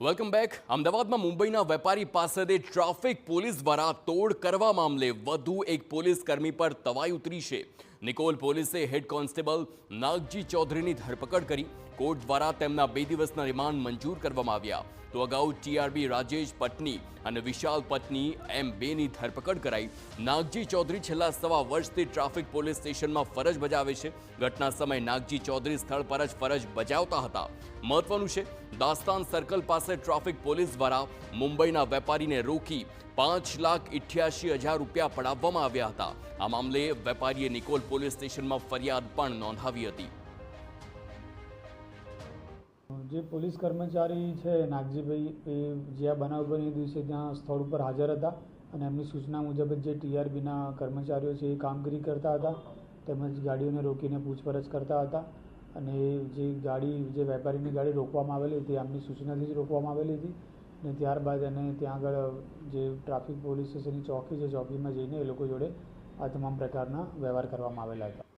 Welcome back. અમદાવાદમાં મુંબઈના વેપારી પાસેથી ટ્રાફિક પોલીસ દ્વારા તોડ કરવા મામલે વધુ એક પોલીસ કર્મી પર તવાઈ ઉતરી છે। નિકોલ પોલીસે હેડ કોન્સ્ટેબલ નાગજી ચૌધરીની ધરપકડ કરી કોર્ટ દ્વારા તેમના 2 દિવસના રિમાન્ડ મંજૂર કરવામાં આવ્યા। તો અગાઉ ટીઆરબી રાજેશ પટની અને વિશાલ પટની એમ 2ની ધરપકડ કરાઈ। નાગજી ચૌધરી છેલ્લા સવા વર્ષથી ટ્રાફિક પોલીસ સ્ટેશનમાં ફરજ બજાવે છે। ઘટના સમયે નાગજી ચૌધરી સ્થળ પર જ ફરજ બજાવતા હતા। મહત્વનું છે, દાસ્તાન સર્કલ પાસે ટ્રાફિક પોલીસ દ્વારા મુંબઈના વેપારીને રોકી 5,88,000 રૂપિયા પડાવવામાં આવ્યા હતા। આ મામલે વેપારીએ નિકોલ પોલીસ સ્ટેશનમાં ફરિયાદ પણ નોંધાવી હતી। જે પોલીસ કર્મચારી છે નાગજીભાઈ એ જે આ બનાવ બન્યો દિવસે ત્યાં સ્થળ ઉપર હાજર હતા અને એમની સૂચના મુજબ જે ટીઆરબીના કર્મચારીઓ છે એ કામગીરી કરતા હતા, તેમજ ગાડીઓને રોકીને પૂછપરછ કરતા હતા અને જે વેપારીની ગાડી રોકવામાં આવેલી હતી એમની સૂચનાથી જ રોકવામાં આવેલી હતી અને ત્યારબાદ એને ત્યાં આગળ જે ટ્રાફિક પોલીસ સ્ટેશનની ચોકી છે ચોકીમાં જઈને એ લોકો જોડે આ તમામ પ્રકારના વ્યવહાર કરવામાં આવેલા હતા।